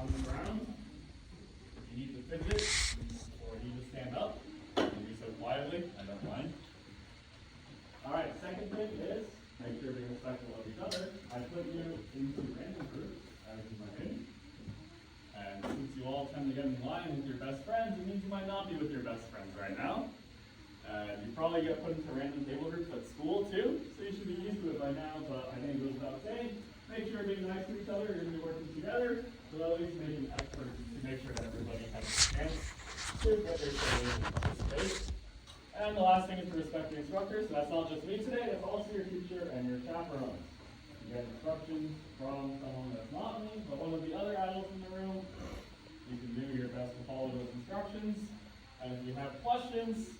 on the ground. If you need to fidget or need to stand up, you can do so quietly. I don't mind. All right, second thing is make sure you're respectful of each other. I put you into random groups, as you might be. And since you all tend to get in line with your best friends, it means you might not be with your best friends right now. You probably get put into random table groups at school too, so you should be used to it by now, but I think it goes without saying. Make sure you're being nice to each other, you're going to be working together, so at least make an effort to make sure that everybody has a chance to get their say and participate. And the last thing is to respect the instructor, so that's not just me today, that's also your teacher and your chaperone. You get instructions from someone that's not me, but one of the other adults in the room. You can do your best to follow those instructions, and if you have questions,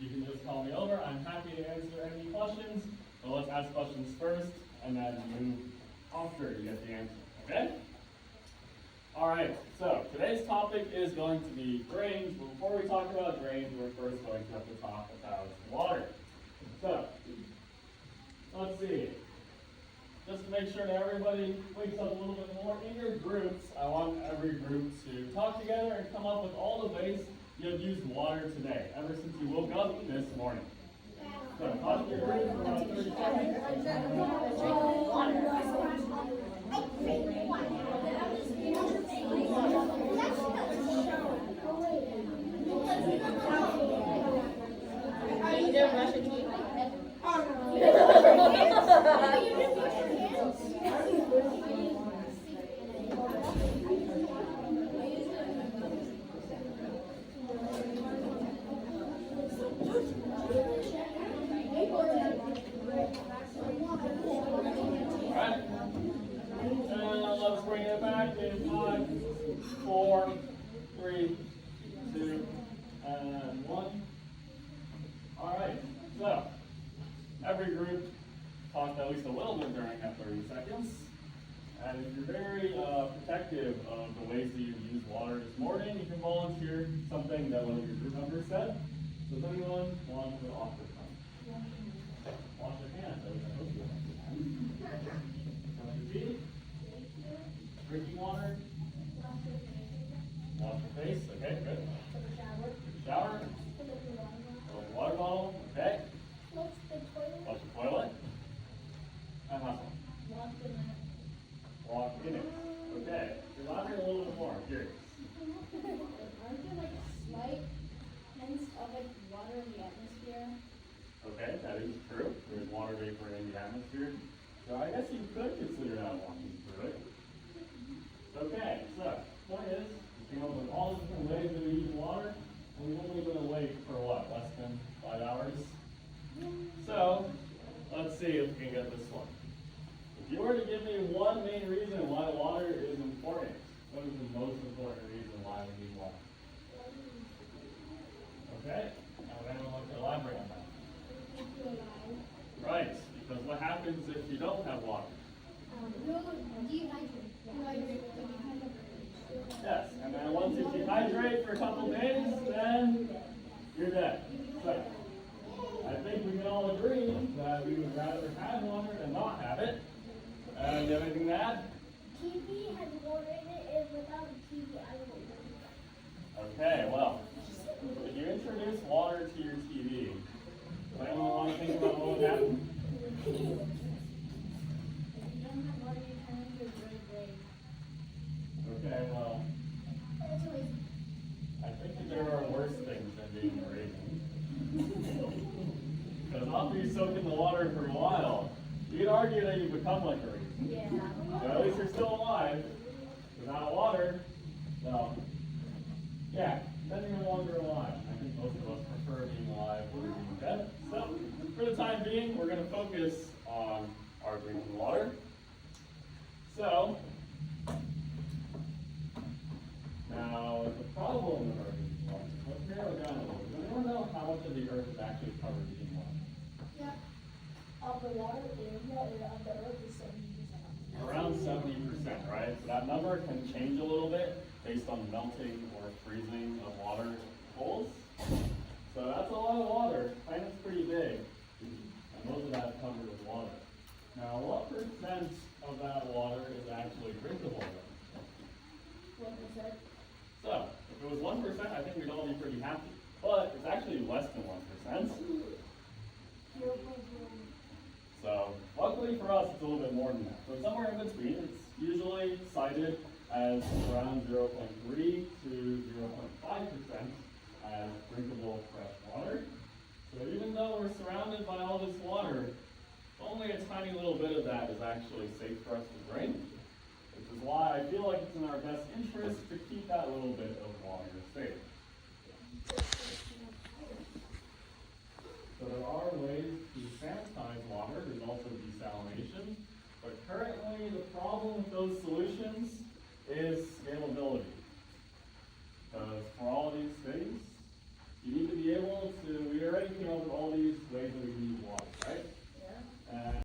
you can just call me over. I'm happy to answer any questions, but let's ask questions first, and then move after you get the answer, okay? All right, so today's topic is going to be drains. But before we talk about drains, we're first going to have to talk about water. So, let's see. Just to make sure that everybody wakes up a little bit more in your groups, I want every group to talk together and come up with all the ways you have used water today, ever since you woke up this morning. So, talk to your group for about 30 seconds. You didn't brush your teeth? Let's bring it back in 5, 4, 3, 2, and 1. All right, so every group talked at least a little bit during that 30 seconds. And if you're very protective of the ways that you use water this morning, you can volunteer something that one of your group members said. Does anyone want to offer something? Wash your hands. I hope you wash your hands. Brush your teeth. Drinking water. Wash your face. Okay, good. Take a shower. Fill the water bottle. Okay. What's the toilet? Flush the toilet. And hustle. Walk in it. Walk in it. Okay. Elaborate a little bit more. I'm curious. Aren't there like slight hints of like water in the atmosphere? Okay, that is true. There's water vapor in the atmosphere. So I guess you could consider that walking through it. Okay, so the point is, we came up with all the different ways that we use water, and we've only been awake for what, less than 5 hours? So, let's see if we can get this one. If you were to give me one main reason why water is important, what is the most important reason why we need water? Okay, now would anyone like to elaborate on that? Right, because what happens if you don't have water? Yes, and then once you dehydrate for a couple days, then you're dead. So, I think we can all agree that we would rather have water than not have it. Do you have anything to add? TV has water in it, and without a TV, I won't. Okay, well, if you introduce water to your TV, does anyone want to think about what would happen? If you don't have water, you turn into a gray blade. Okay, well, I think that there are worse things than being a raisin. Because after you soak in the water for a while, you could argue that you become like a raisin. Yeah. But at least you're still alive. Without water, well, yeah, then you're no longer alive. I think most of us prefer being alive over being dead. So, for the time being, we're going to focus on our drinking water. So, now the problem with our drinking water, let's narrow it down a little bit. Does anyone know how much of the earth is actually covered in water? Yeah. Of the water area of the earth is 70%. Around 70%, right? So that number can change a little bit based on melting or freezing of water holes. So that's a lot of water. Planet's pretty big, and most of that's covered with water. Now, what percent of that water is actually drinkable? we'd all be pretty happy. But it's actually less than 1%. 0.0. So luckily for us, it's a little bit more than that. So somewhere in between, it's usually cited as around 0.3 to 0.5% as drinkable fresh water. So even though we're surrounded by all this water, only a tiny little bit of that is actually safe for us to drink, which is why I feel like it's in our best interest to keep that little bit of water safe. So there are ways to sanitize water. There's also desalination. But currently the problem with those solutions is scalability. Because for all these things, you need to be able to, we already came up with all these ways that we need